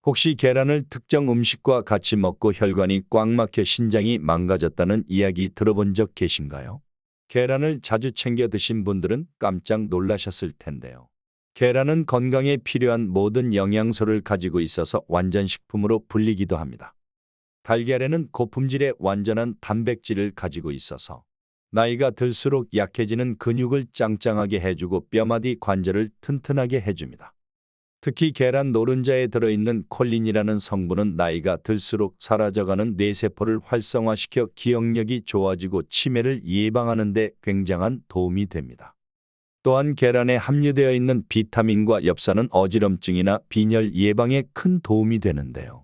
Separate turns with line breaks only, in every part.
혹시 계란을 특정 음식과 같이 먹고 혈관이 꽉 막혀 신장이 망가졌다는 이야기 들어본 적 계신가요? 계란을 자주 챙겨 드신 분들은 깜짝 놀라셨을 텐데요. 계란은 건강에 필요한 모든 영양소를 가지고 있어서 완전식품으로 불리기도 합니다. 달걀에는 고품질의 완전한 단백질을 가지고 있어서 나이가 들수록 약해지는 근육을 짱짱하게 해주고 뼈마디 관절을 튼튼하게 해줍니다. 특히 계란 노른자에 들어있는 콜린이라는 성분은 나이가 들수록 사라져가는 뇌세포를 활성화시켜 기억력이 좋아지고 치매를 예방하는 데 굉장한 도움이 됩니다. 또한 계란에 함유되어 있는 비타민과 엽산은 어지럼증이나 빈혈 예방에 큰 도움이 되는데요.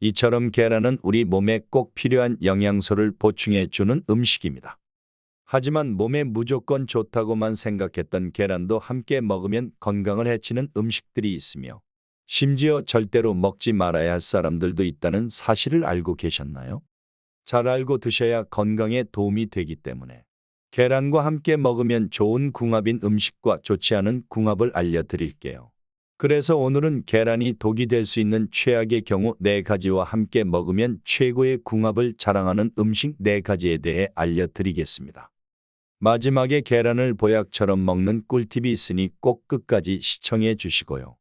이처럼 계란은 우리 몸에 꼭 필요한 영양소를 보충해 주는 음식입니다. 하지만 몸에 무조건 좋다고만 생각했던 계란도 함께 먹으면 건강을 해치는 음식들이 있으며 심지어 절대로 먹지 말아야 할 사람들도 있다는 사실을 알고 계셨나요? 잘 알고 드셔야 건강에 도움이 되기 때문에 계란과 함께 먹으면 좋은 궁합인 음식과 좋지 않은 궁합을 알려드릴게요. 그래서 오늘은 계란이 독이 될 수 있는 최악의 경우 4가지와 함께 먹으면 최고의 궁합을 자랑하는 음식 4가지에 대해 알려드리겠습니다. 마지막에 계란을 보약처럼 먹는 꿀팁이 있으니 꼭 끝까지 시청해 주시고요.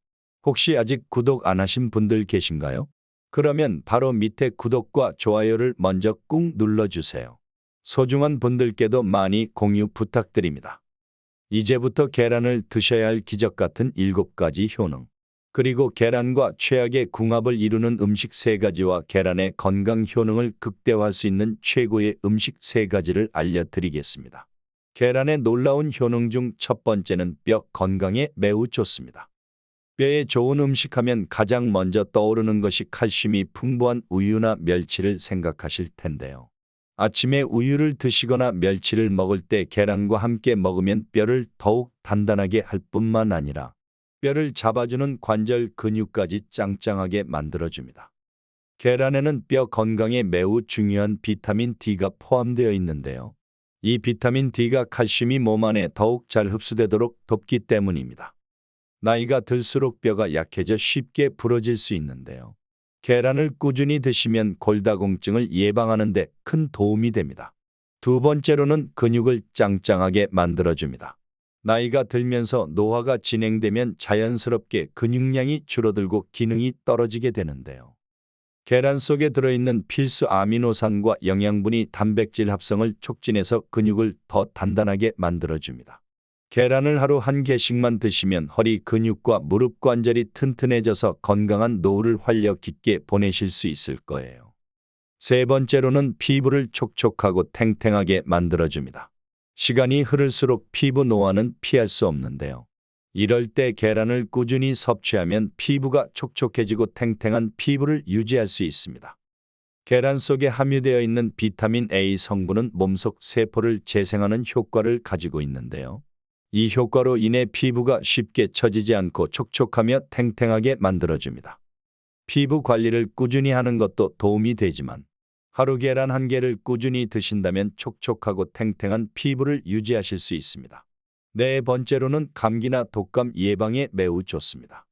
혹시 아직 구독 안 하신 분들 계신가요? 그러면 바로 밑에 구독과 좋아요를 먼저 꾹 눌러주세요. 소중한 분들께도 많이 공유 부탁드립니다. 이제부터 계란을 드셔야 할 기적 같은 7가지 효능, 그리고 계란과 최악의 궁합을 이루는 음식 3가지와 계란의 건강 효능을 극대화할 수 있는 최고의 음식 3가지를 알려드리겠습니다. 계란의 놀라운 효능 중 첫 번째는 뼈 건강에 매우 좋습니다. 뼈에 좋은 음식 하면 가장 먼저 떠오르는 것이 칼슘이 풍부한 우유나 멸치를 생각하실 텐데요. 아침에 우유를 드시거나 멸치를 먹을 때 계란과 함께 먹으면 뼈를 더욱 단단하게 할 뿐만 아니라 뼈를 잡아주는 관절 근육까지 짱짱하게 만들어줍니다. 계란에는 뼈 건강에 매우 중요한 비타민 D가 포함되어 있는데요. 이 비타민 D가 칼슘이 몸 안에 더욱 잘 흡수되도록 돕기 때문입니다. 나이가 들수록 뼈가 약해져 쉽게 부러질 수 있는데요. 계란을 꾸준히 드시면 골다공증을 예방하는 데 큰 도움이 됩니다. 두 번째로는 근육을 짱짱하게 만들어줍니다. 나이가 들면서 노화가 진행되면 자연스럽게 근육량이 줄어들고 기능이 떨어지게 되는데요. 계란 속에 들어있는 필수 아미노산과 영양분이 단백질 합성을 촉진해서 근육을 더 단단하게 만들어줍니다. 계란을 하루 1개씩만 드시면 허리 근육과 무릎 관절이 튼튼해져서 건강한 노후를 활력 있게 보내실 수 있을 거예요. 세 번째로는 피부를 촉촉하고 탱탱하게 만들어줍니다. 시간이 흐를수록 피부 노화는 피할 수 없는데요. 이럴 때 계란을 꾸준히 섭취하면 피부가 촉촉해지고 탱탱한 피부를 유지할 수 있습니다. 계란 속에 함유되어 있는 비타민 A 성분은 몸속 세포를 재생하는 효과를 가지고 있는데요. 이 효과로 인해 피부가 쉽게 처지지 않고 촉촉하며 탱탱하게 만들어줍니다. 피부 관리를 꾸준히 하는 것도 도움이 되지만 하루 계란 1개를 꾸준히 드신다면 촉촉하고 탱탱한 피부를 유지하실 수 있습니다. 네 번째로는 감기나 독감 예방에 매우 좋습니다.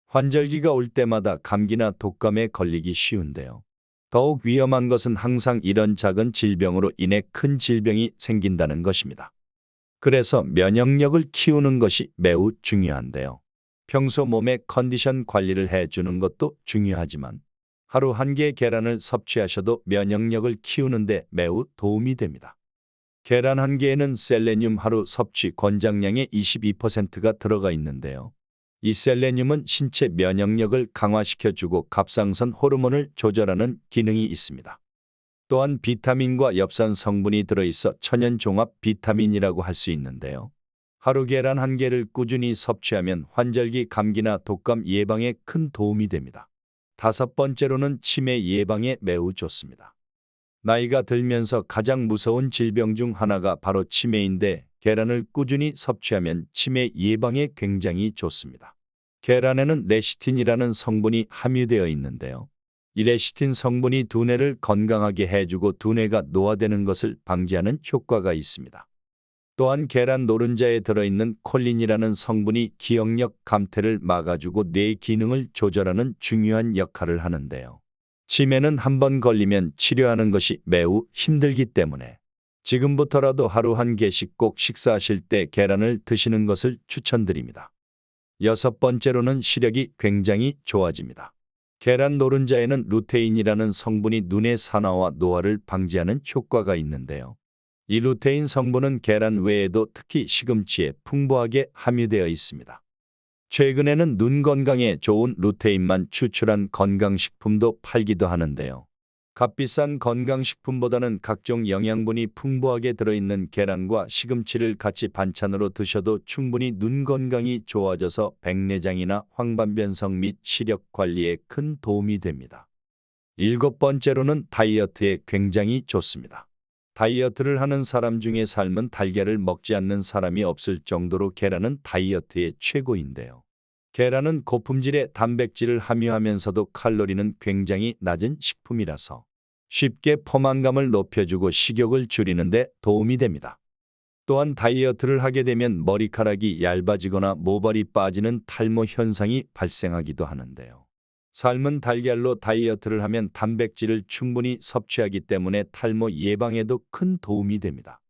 환절기가 올 때마다 감기나 독감에 걸리기 쉬운데요. 더욱 위험한 것은 항상 이런 작은 질병으로 인해 큰 질병이 생긴다는 것입니다. 그래서 면역력을 키우는 것이 매우 중요한데요. 평소 몸의 컨디션 관리를 해주는 것도 중요하지만 하루 1개 계란을 섭취하셔도 면역력을 키우는데 매우 도움이 됩니다. 계란 1개에는 셀레늄 하루 섭취 권장량의 22%가 들어가 있는데요. 이 셀레늄은 신체 면역력을 강화시켜주고 갑상선 호르몬을 조절하는 기능이 있습니다. 또한 비타민과 엽산 성분이 들어있어 천연 종합 비타민이라고 할 수 있는데요. 하루 계란 1개를 꾸준히 섭취하면 환절기 감기나 독감 예방에 큰 도움이 됩니다. 다섯 번째로는 치매 예방에 매우 좋습니다. 나이가 들면서 가장 무서운 질병 중 하나가 바로 치매인데 계란을 꾸준히 섭취하면 치매 예방에 굉장히 좋습니다. 계란에는 레시틴이라는 성분이 함유되어 있는데요. 이 레시틴 성분이 두뇌를 건강하게 해주고 두뇌가 노화되는 것을 방지하는 효과가 있습니다. 또한 계란 노른자에 들어있는 콜린이라는 성분이 기억력 감퇴를 막아주고 뇌 기능을 조절하는 중요한 역할을 하는데요. 치매는 한 번 걸리면 치료하는 것이 매우 힘들기 때문에 지금부터라도 하루 한 개씩 꼭 식사하실 때 계란을 드시는 것을 추천드립니다. 여섯 번째로는 시력이 굉장히 좋아집니다. 계란 노른자에는 루테인이라는 성분이 눈의 산화와 노화를 방지하는 효과가 있는데요. 이 루테인 성분은 계란 외에도 특히 시금치에 풍부하게 함유되어 있습니다. 최근에는 눈 건강에 좋은 루테인만 추출한 건강식품도 팔기도 하는데요. 값비싼 건강식품보다는 각종 영양분이 풍부하게 들어있는 계란과 시금치를 같이 반찬으로 드셔도 충분히 눈 건강이 좋아져서 백내장이나 황반변성 및 시력 관리에 큰 도움이 됩니다. 일곱 번째로는 다이어트에 굉장히 좋습니다. 다이어트를 하는 사람 중에 삶은 달걀을 먹지 않는 사람이 없을 정도로 계란은 다이어트의 최고인데요. 계란은 고품질의 단백질을 함유하면서도 칼로리는 굉장히 낮은 식품이라서 쉽게 포만감을 높여주고 식욕을 줄이는 데 도움이 됩니다. 또한 다이어트를 하게 되면 머리카락이 얇아지거나 모발이 빠지는 탈모 현상이 발생하기도 하는데요. 삶은 달걀로 다이어트를 하면 단백질을 충분히 섭취하기 때문에 탈모 예방에도 큰 도움이 됩니다.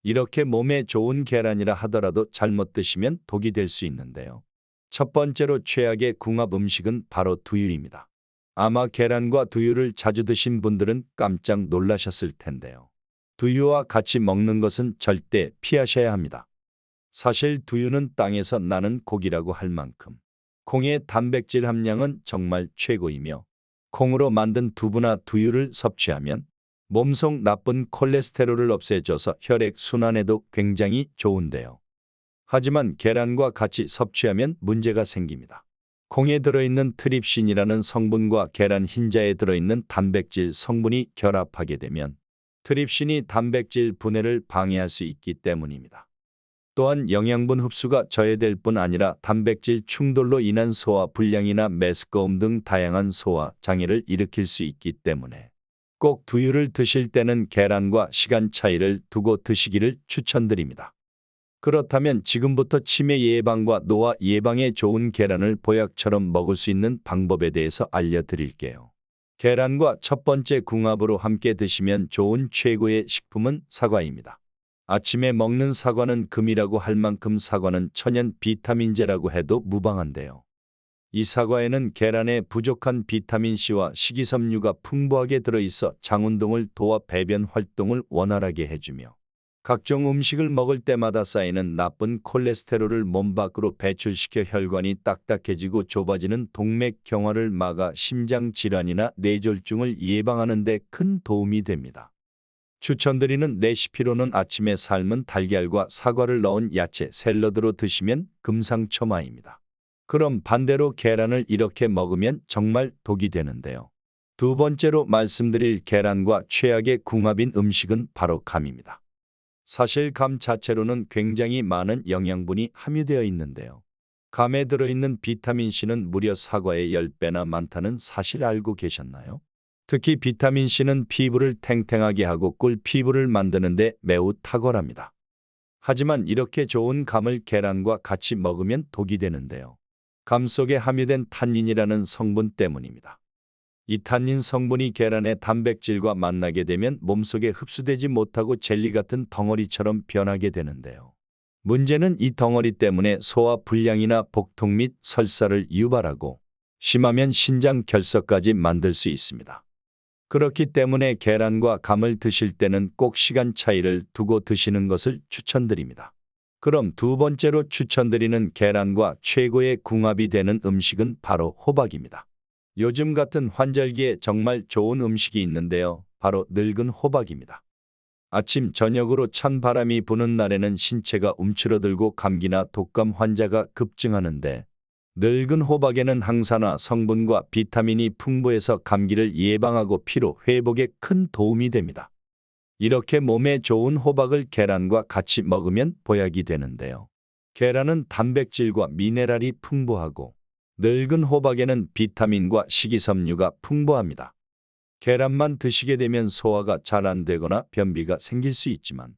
이렇게 몸에 좋은 계란이라 하더라도 잘못 드시면 독이 될 수 있는데요. 첫 번째로 최악의 궁합 음식은 바로 두유입니다. 아마 계란과 두유를 자주 드신 분들은 깜짝 놀라셨을 텐데요. 두유와 같이 먹는 것은 절대 피하셔야 합니다. 사실 두유는 땅에서 나는 고기라고 할 만큼 콩의 단백질 함량은 정말 최고이며 콩으로 만든 두부나 두유를 섭취하면 몸속 나쁜 콜레스테롤을 없애줘서 혈액 순환에도 굉장히 좋은데요. 하지만 계란과 같이 섭취하면 문제가 생깁니다. 콩에 들어있는 트립신이라는 성분과 계란 흰자에 들어있는 단백질 성분이 결합하게 되면 트립신이 단백질 분해를 방해할 수 있기 때문입니다. 또한 영양분 흡수가 저해될 뿐 아니라 단백질 충돌로 인한 소화 불량이나 메스꺼움 등 다양한 소화 장애를 일으킬 수 있기 때문에 꼭 두유를 드실 때는 계란과 시간 차이를 두고 드시기를 추천드립니다. 그렇다면 지금부터 치매 예방과 노화 예방에 좋은 계란을 보약처럼 먹을 수 있는 방법에 대해서 알려드릴게요. 계란과 첫 번째 궁합으로 함께 드시면 좋은 최고의 식품은 사과입니다. 아침에 먹는 사과는 금이라고 할 만큼 사과는 천연 비타민제라고 해도 무방한데요. 이 사과에는 계란에 부족한 비타민C와 식이섬유가 풍부하게 들어있어 장운동을 도와 배변 활동을 원활하게 해주며 각종 음식을 먹을 때마다 쌓이는 나쁜 콜레스테롤을 몸 밖으로 배출시켜 혈관이 딱딱해지고 좁아지는 동맥 경화를 막아 심장 질환이나 뇌졸중을 예방하는 데 큰 도움이 됩니다. 추천드리는 레시피로는 아침에 삶은 달걀과 사과를 넣은 야채 샐러드로 드시면 금상첨화입니다. 그럼 반대로 계란을 이렇게 먹으면 정말 독이 되는데요. 두 번째로 말씀드릴 계란과 최악의 궁합인 음식은 바로 감입니다. 사실 감 자체로는 굉장히 많은 영양분이 함유되어 있는데요. 감에 들어있는 비타민C는 무려 사과의 10배나 많다는 사실 알고 계셨나요? 특히 비타민C는 피부를 탱탱하게 하고 꿀 피부를 만드는데 매우 탁월합니다. 하지만 이렇게 좋은 감을 계란과 같이 먹으면 독이 되는데요. 감 속에 함유된 탄닌이라는 성분 때문입니다. 이 탄닌 성분이 계란의 단백질과 만나게 되면 몸속에 흡수되지 못하고 젤리 같은 덩어리처럼 변하게 되는데요. 문제는 이 덩어리 때문에 소화 불량이나 복통 및 설사를 유발하고 심하면 신장 결석까지 만들 수 있습니다. 그렇기 때문에 계란과 감을 드실 때는 꼭 시간 차이를 두고 드시는 것을 추천드립니다. 그럼 두 번째로 추천드리는 계란과 최고의 궁합이 되는 음식은 바로 호박입니다. 요즘 같은 환절기에 정말 좋은 음식이 있는데요. 바로 늙은 호박입니다. 아침 저녁으로 찬 바람이 부는 날에는 신체가 움츠러들고 감기나 독감 환자가 급증하는데 늙은 호박에는 항산화 성분과 비타민이 풍부해서 감기를 예방하고 피로 회복에 큰 도움이 됩니다. 이렇게 몸에 좋은 호박을 계란과 같이 먹으면 보약이 되는데요. 계란은 단백질과 미네랄이 풍부하고 늙은 호박에는 비타민과 식이섬유가 풍부합니다. 계란만 드시게 되면 소화가 잘 안 되거나 변비가 생길 수 있지만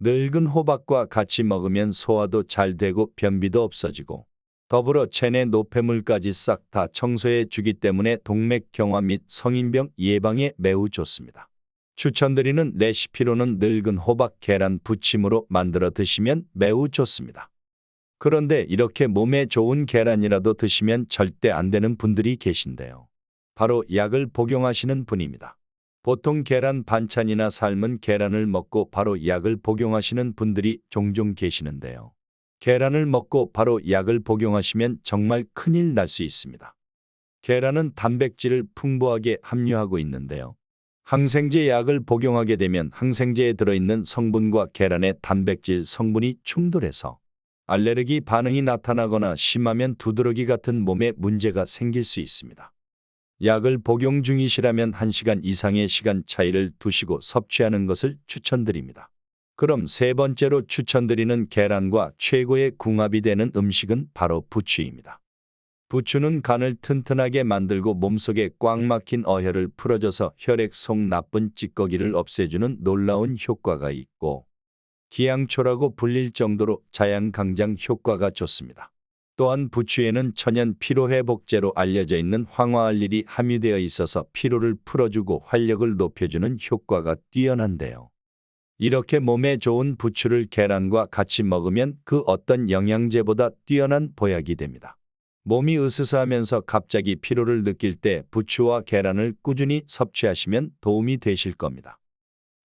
늙은 호박과 같이 먹으면 소화도 잘 되고 변비도 없어지고 더불어 체내 노폐물까지 싹 다 청소해 주기 때문에 동맥경화 및 성인병 예방에 매우 좋습니다. 추천드리는 레시피로는 늙은 호박 계란 부침으로 만들어 드시면 매우 좋습니다. 그런데 이렇게 몸에 좋은 계란이라도 드시면 절대 안 되는 분들이 계신데요. 바로 약을 복용하시는 분입니다. 보통 계란 반찬이나 삶은 계란을 먹고 바로 약을 복용하시는 분들이 종종 계시는데요. 계란을 먹고 바로 약을 복용하시면 정말 큰일 날 수 있습니다. 계란은 단백질을 풍부하게 함유하고 있는데요. 항생제 약을 복용하게 되면 항생제에 들어있는 성분과 계란의 단백질 성분이 충돌해서 알레르기 반응이 나타나거나 심하면 두드러기 같은 몸에 문제가 생길 수 있습니다. 약을 복용 중이시라면 1시간 이상의 시간 차이를 두시고 섭취하는 것을 추천드립니다. 그럼 세 번째로 추천드리는 계란과 최고의 궁합이 되는 음식은 바로 부추입니다. 부추는 간을 튼튼하게 만들고 몸속에 꽉 막힌 어혈을 풀어줘서 혈액 속 나쁜 찌꺼기를 없애주는 놀라운 효과가 있고 기양초라고 불릴 정도로 자양강장 효과가 좋습니다. 또한 부추에는 천연 피로회복제로 알려져 있는 황화알릴이 함유되어 있어서 피로를 풀어주고 활력을 높여주는 효과가 뛰어난데요. 이렇게 몸에 좋은 부추를 계란과 같이 먹으면 그 어떤 영양제보다 뛰어난 보약이 됩니다. 몸이 으스스하면서 갑자기 피로를 느낄 때 부추와 계란을 꾸준히 섭취하시면 도움이 되실 겁니다.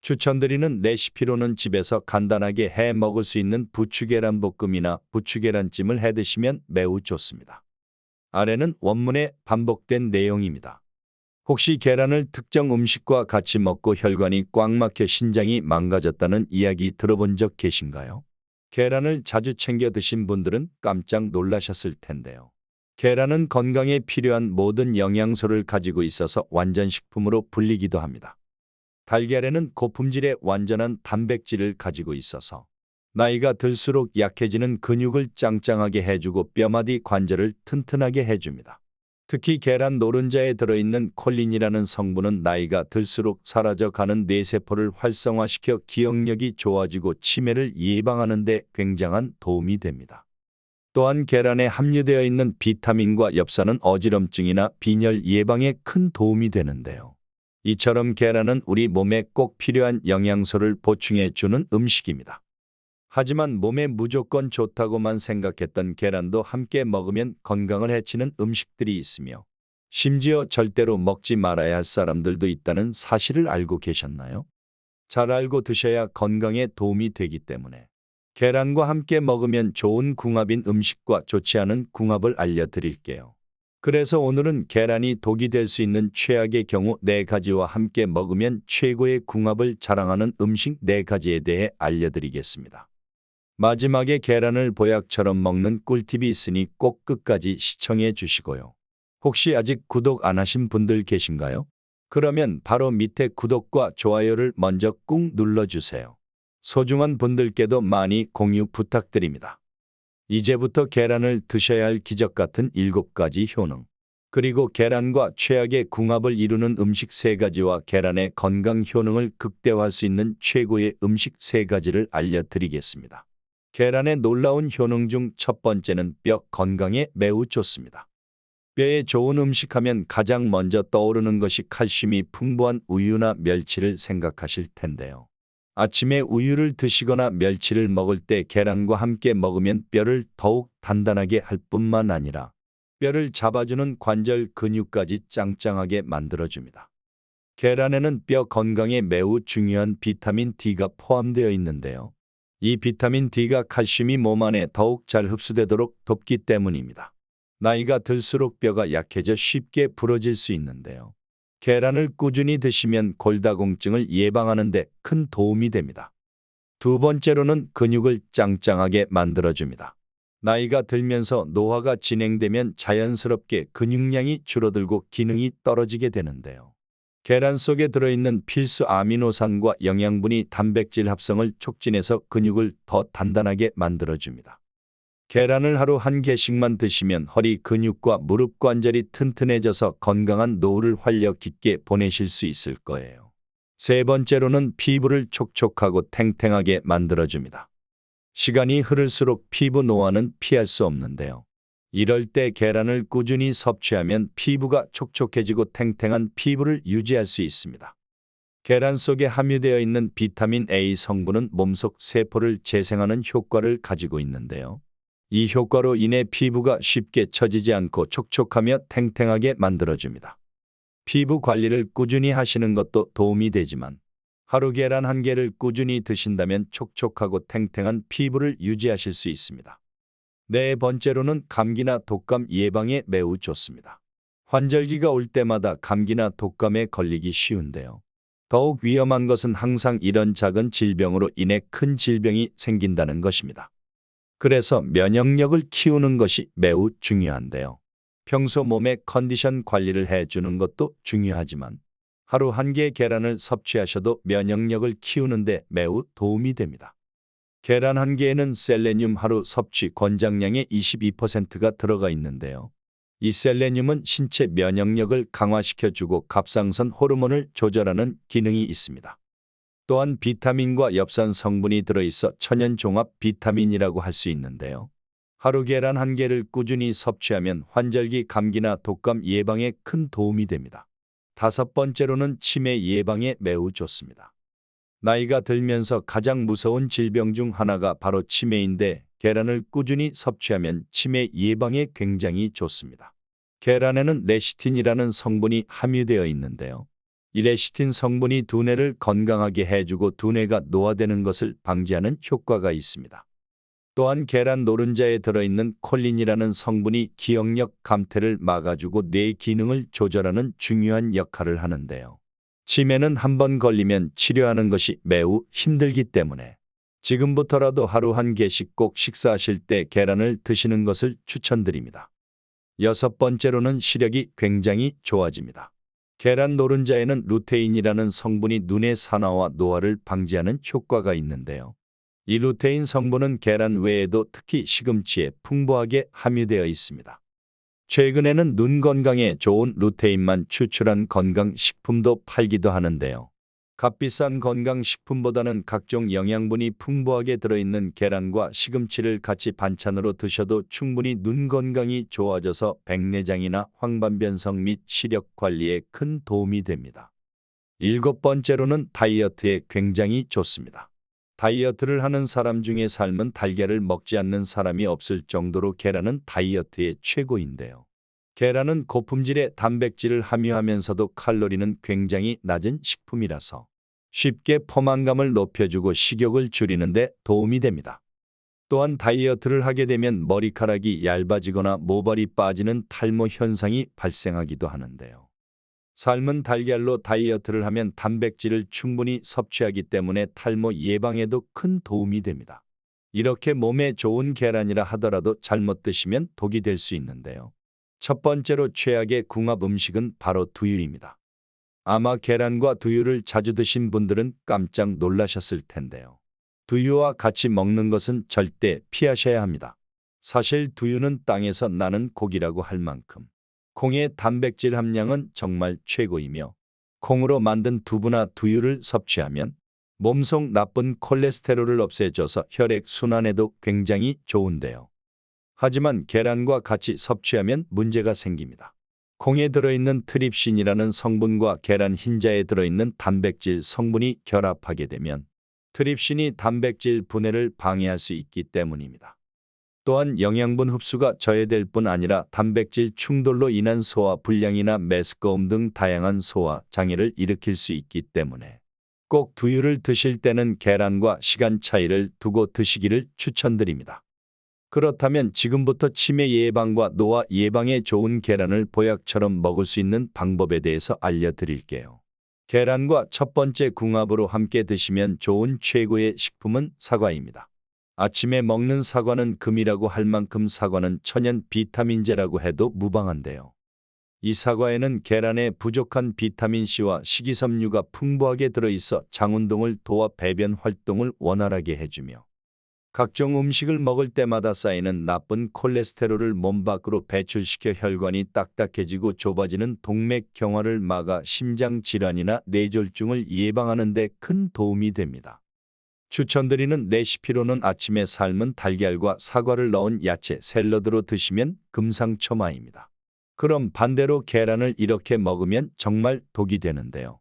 추천드리는 레시피로는 집에서 간단하게 해 먹을 수 있는 부추계란볶음이나 부추계란찜을 해 드시면 매우 좋습니다. 아래는 원문에 반복된 내용입니다. 혹시 계란을 특정 음식과 같이 먹고 혈관이 꽉 막혀 신장이 망가졌다는 이야기 들어본 적 계신가요? 계란을 자주 챙겨 드신 분들은 깜짝 놀라셨을 텐데요. 계란은 건강에 필요한 모든 영양소를 가지고 있어서 완전식품으로 불리기도 합니다. 달걀에는 고품질의 완전한 단백질을 가지고 있어서 나이가 들수록 약해지는 근육을 짱짱하게 해주고 뼈마디 관절을 튼튼하게 해줍니다. 특히 계란 노른자에 들어있는 콜린이라는 성분은 나이가 들수록 사라져가는 뇌세포를 활성화시켜 기억력이 좋아지고 치매를 예방하는 데 굉장한 도움이 됩니다. 또한 계란에 함유되어 있는 비타민과 엽산은 어지럼증이나 빈혈 예방에 큰 도움이 되는데요. 이처럼 계란은 우리 몸에 꼭 필요한 영양소를 보충해 주는 음식입니다. 하지만 몸에 무조건 좋다고만 생각했던 계란도 함께 먹으면 건강을 해치는 음식들이 있으며 심지어 절대로 먹지 말아야 할 사람들도 있다는 사실을 알고 계셨나요? 잘 알고 드셔야 건강에 도움이 되기 때문에 계란과 함께 먹으면 좋은 궁합인 음식과 좋지 않은 궁합을 알려드릴게요. 그래서 오늘은 계란이 독이 될 수 있는 최악의 경우 4가지와 함께 먹으면 최고의 궁합을 자랑하는 음식 4가지에 대해 알려드리겠습니다. 마지막에 계란을 보약처럼 먹는 꿀팁이 있으니 꼭 끝까지 시청해 주시고요. 혹시 아직 구독 안 하신 분들 계신가요? 그러면 바로 밑에 구독과 좋아요를 먼저 꾹 눌러주세요. 소중한 분들께도 많이 공유 부탁드립니다. 이제부터 계란을 드셔야 할 기적 같은 7가지 효능, 그리고 계란과 최악의 궁합을 이루는 음식 3가지와 계란의 건강 효능을 극대화할 수 있는 최고의 음식 3가지를 알려드리겠습니다. 계란의 놀라운 효능 중 첫 번째는 뼈 건강에 매우 좋습니다. 뼈에 좋은 음식 하면 가장 먼저 떠오르는 것이 칼슘이 풍부한 우유나 멸치를 생각하실 텐데요. 아침에 우유를 드시거나 멸치를 먹을 때 계란과 함께 먹으면 뼈를 더욱 단단하게 할 뿐만 아니라 뼈를 잡아주는 관절 근육까지 짱짱하게 만들어줍니다. 계란에는 뼈 건강에 매우 중요한 비타민 D가 포함되어 있는데요. 이 비타민 D가 칼슘이 몸 안에 더욱 잘 흡수되도록 돕기 때문입니다. 나이가 들수록 뼈가 약해져 쉽게 부러질 수 있는데요. 계란을 꾸준히 드시면 골다공증을 예방하는 데 큰 도움이 됩니다. 두 번째로는 근육을 짱짱하게 만들어줍니다. 나이가 들면서 노화가 진행되면 자연스럽게 근육량이 줄어들고 기능이 떨어지게 되는데요. 계란 속에 들어있는 필수 아미노산과 영양분이 단백질 합성을 촉진해서 근육을 더 단단하게 만들어줍니다. 계란을 하루 1개씩만 드시면 허리 근육과 무릎 관절이 튼튼해져서 건강한 노후를 활력 있게 보내실 수 있을 거예요. 세 번째로는 피부를 촉촉하고 탱탱하게 만들어줍니다. 시간이 흐를수록 피부 노화는 피할 수 없는데요. 이럴 때 계란을 꾸준히 섭취하면 피부가 촉촉해지고 탱탱한 피부를 유지할 수 있습니다. 계란 속에 함유되어 있는 비타민 A 성분은 몸속 세포를 재생하는 효과를 가지고 있는데요. 이 효과로 인해 피부가 쉽게 처지지 않고 촉촉하며 탱탱하게 만들어줍니다. 피부 관리를 꾸준히 하시는 것도 도움이 되지만 하루 계란 한 개를 꾸준히 드신다면 촉촉하고 탱탱한 피부를 유지하실 수 있습니다. 네 번째로는 감기나 독감 예방에 매우 좋습니다. 환절기가 올 때마다 감기나 독감에 걸리기 쉬운데요. 더욱 위험한 것은 항상 이런 작은 질병으로 인해 큰 질병이 생긴다는 것입니다. 그래서 면역력을 키우는 것이 매우 중요한데요. 평소 몸의 컨디션 관리를 해주는 것도 중요하지만 하루 한 개의 계란을 섭취하셔도 면역력을 키우는데 매우 도움이 됩니다. 계란 한 개에는 셀레늄 하루 섭취 권장량의 22%가 들어가 있는데요. 이 셀레늄은 신체 면역력을 강화시켜주고 갑상선 호르몬을 조절하는 기능이 있습니다. 또한 비타민과 엽산 성분이 들어있어 천연 종합 비타민이라고 할 수 있는데요. 하루 계란 한 개를 꾸준히 섭취하면 환절기 감기나 독감 예방에 큰 도움이 됩니다. 다섯 번째로는 치매 예방에 매우 좋습니다. 나이가 들면서 가장 무서운 질병 중 하나가 바로 치매인데 계란을 꾸준히 섭취하면 치매 예방에 굉장히 좋습니다. 계란에는 레시틴이라는 성분이 함유되어 있는데요. 이 레시틴 성분이 두뇌를 건강하게 해주고 두뇌가 노화되는 것을 방지하는 효과가 있습니다. 또한 계란 노른자에 들어있는 콜린이라는 성분이 기억력 감퇴를 막아주고 뇌 기능을 조절하는 중요한 역할을 하는데요. 치매는 한 번 걸리면 치료하는 것이 매우 힘들기 때문에 지금부터라도 하루 한 개씩 꼭 식사하실 때 계란을 드시는 것을 추천드립니다. 여섯 번째로는 시력이 굉장히 좋아집니다. 계란 노른자에는 루테인이라는 성분이 눈의 산화와 노화를 방지하는 효과가 있는데요. 이 루테인 성분은 계란 외에도 특히 시금치에 풍부하게 함유되어 있습니다. 최근에는 눈 건강에 좋은 루테인만 추출한 건강식품도 팔기도 하는데요. 값비싼 건강식품보다는 각종 영양분이 풍부하게 들어있는 계란과 시금치를 같이 반찬으로 드셔도 충분히 눈 건강이 좋아져서 백내장이나 황반변성 및 시력 관리에 큰 도움이 됩니다. 일곱 번째로는 다이어트에 굉장히 좋습니다. 다이어트를 하는 사람 중에 삶은 달걀을 먹지 않는 사람이 없을 정도로 계란은 다이어트의 최고인데요. 계란은 고품질의 단백질을 함유하면서도 칼로리는 굉장히 낮은 식품이라서 쉽게 포만감을 높여주고 식욕을 줄이는 데 도움이 됩니다. 또한 다이어트를 하게 되면 머리카락이 얇아지거나 모발이 빠지는 탈모 현상이 발생하기도 하는데요. 삶은 달걀로 다이어트를 하면 단백질을 충분히 섭취하기 때문에 탈모 예방에도 큰 도움이 됩니다. 이렇게 몸에 좋은 계란이라 하더라도 잘못 드시면 독이 될 수 있는데요. 첫 번째로 최악의 궁합 음식은 바로 두유입니다. 아마 계란과 두유를 자주 드신 분들은 깜짝 놀라셨을 텐데요. 두유와 같이 먹는 것은 절대 피하셔야 합니다. 사실 두유는 땅에서 나는 고기라고 할 만큼 콩의 단백질 함량은 정말 최고이며 콩으로 만든 두부나 두유를 섭취하면 몸속 나쁜 콜레스테롤을 없애줘서 혈액 순환에도 굉장히 좋은데요. 하지만 계란과 같이 섭취하면 문제가 생깁니다. 콩에 들어있는 트립신이라는 성분과 계란 흰자에 들어있는 단백질 성분이 결합하게 되면 트립신이 단백질 분해를 방해할 수 있기 때문입니다. 또한 영양분 흡수가 저해될 뿐 아니라 단백질 충돌로 인한 소화 불량이나 메스꺼움 등 다양한 소화 장애를 일으킬 수 있기 때문에 꼭 두유를 드실 때는 계란과 시간 차이를 두고 드시기를 추천드립니다. 그렇다면 지금부터 치매 예방과 노화 예방에 좋은 계란을 보약처럼 먹을 수 있는 방법에 대해서 알려드릴게요. 계란과 첫 번째 궁합으로 함께 드시면 좋은 최고의 식품은 사과입니다. 아침에 먹는 사과는 금이라고 할 만큼 사과는 천연 비타민제라고 해도 무방한데요. 이 사과에는 계란에 부족한 비타민C와 식이섬유가 풍부하게 들어있어 장 운동을 도와 배변 활동을 원활하게 해주며 각종 음식을 먹을 때마다 쌓이는 나쁜 콜레스테롤을 몸 밖으로 배출시켜 혈관이 딱딱해지고 좁아지는 동맥경화를 막아 심장 질환이나 뇌졸중을 예방하는 데 큰 도움이 됩니다. 추천드리는 레시피로는 아침에 삶은 달걀과 사과를 넣은 야채 샐러드로 드시면 금상첨화입니다. 그럼 반대로 계란을 이렇게 먹으면 정말 독이 되는데요.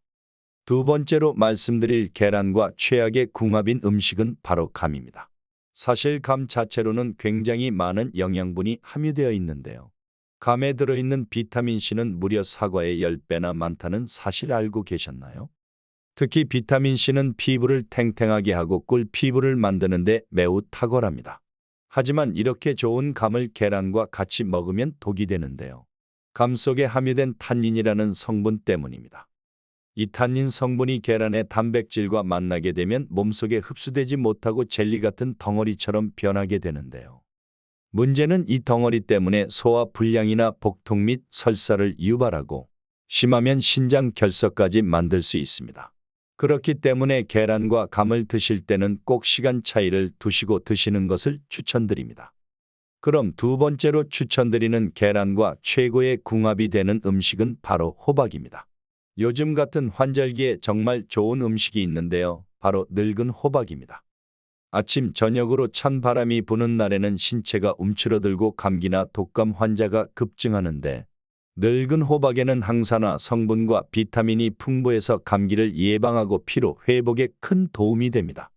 두 번째로 말씀드릴 계란과 최악의 궁합인 음식은 바로 감입니다. 사실 감 자체로는 굉장히 많은 영양분이 함유되어 있는데요. 감에 들어있는 비타민C는 무려 사과의 10배나 많다는 사실 알고 계셨나요? 특히 비타민C는 피부를 탱탱하게 하고 꿀 피부를 만드는데 매우 탁월합니다. 하지만 이렇게 좋은 감을 계란과 같이 먹으면 독이 되는데요. 감 속에 함유된 탄닌이라는 성분 때문입니다. 이 탄닌 성분이 계란의 단백질과 만나게 되면 몸속에 흡수되지 못하고 젤리 같은 덩어리처럼 변하게 되는데요. 문제는 이 덩어리 때문에 소화 불량이나 복통 및 설사를 유발하고 심하면 신장 결석까지 만들 수 있습니다. 그렇기 때문에 계란과 감을 드실 때는 꼭 시간 차이를 두시고 드시는 것을 추천드립니다. 그럼 두 번째로 추천드리는 계란과 최고의 궁합이 되는 음식은 바로 호박입니다. 요즘 같은 환절기에 정말 좋은 음식이 있는데요. 바로 늙은 호박입니다. 아침 저녁으로 찬 바람이 부는 날에는 신체가 움츠러들고 감기나 독감 환자가 급증하는데 늙은 호박에는 항산화 성분과 비타민이 풍부해서 감기를 예방하고 피로 회복에 큰 도움이 됩니다.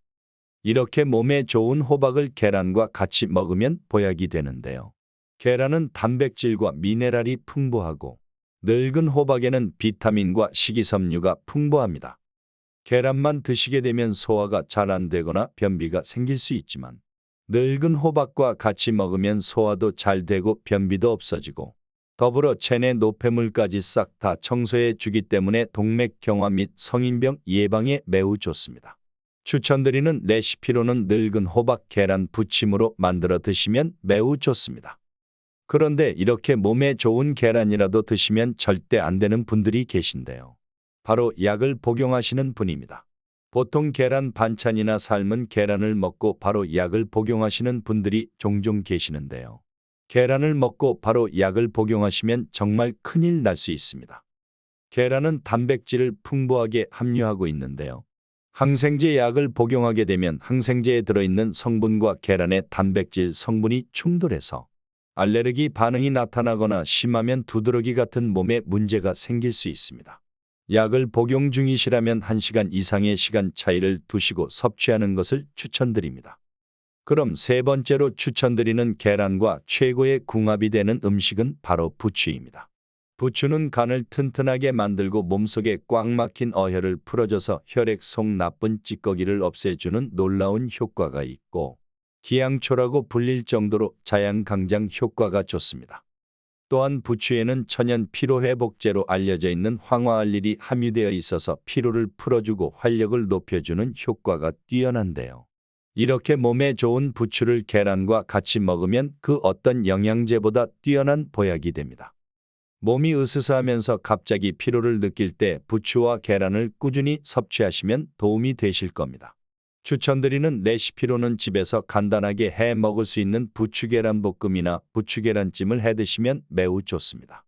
이렇게 몸에 좋은 호박을 계란과 같이 먹으면 보약이 되는데요. 계란은 단백질과 미네랄이 풍부하고 늙은 호박에는 비타민과 식이섬유가 풍부합니다. 계란만 드시게 되면 소화가 잘 안 되거나 변비가 생길 수 있지만 늙은 호박과 같이 먹으면 소화도 잘 되고 변비도 없어지고 더불어 체내 노폐물까지 싹 다 청소해 주기 때문에 동맥경화 및 성인병 예방에 매우 좋습니다. 추천드리는 레시피로는 늙은 호박 계란 부침으로 만들어 드시면 매우 좋습니다. 그런데 이렇게 몸에 좋은 계란이라도 드시면 절대 안 되는 분들이 계신데요. 바로 약을 복용하시는 분입니다. 보통 계란 반찬이나 삶은 계란을 먹고 바로 약을 복용하시는 분들이 종종 계시는데요. 계란을 먹고 바로 약을 복용하시면 정말 큰일 날 수 있습니다. 계란은 단백질을 풍부하게 함유하고 있는데요. 항생제 약을 복용하게 되면 항생제에 들어있는 성분과 계란의 단백질 성분이 충돌해서 알레르기 반응이 나타나거나 심하면 두드러기 같은 몸에 문제가 생길 수 있습니다. 약을 복용 중이시라면 1시간 이상의 시간 차이를 두시고 섭취하는 것을 추천드립니다. 그럼 세 번째로 추천드리는 계란과 최고의 궁합이 되는 음식은 바로 부추입니다. 부추는 간을 튼튼하게 만들고 몸속에 꽉 막힌 어혈을 풀어줘서 혈액 속 나쁜 찌꺼기를 없애주는 놀라운 효과가 있고 기양초라고 불릴 정도로 자양강장 효과가 좋습니다. 또한 부추에는 천연 피로회복제로 알려져 있는 황화알릴이 함유되어 있어서 피로를 풀어주고 활력을 높여주는 효과가 뛰어난데요. 이렇게 몸에 좋은 부추를 계란과 같이 먹으면 그 어떤 영양제보다 뛰어난 보약이 됩니다. 몸이 으스스하면서 갑자기 피로를 느낄 때 부추와 계란을 꾸준히 섭취하시면 도움이 되실 겁니다. 추천드리는 레시피로는 집에서 간단하게 해 먹을 수 있는 부추계란 볶음이나 부추계란찜을 해 드시면 매우 좋습니다.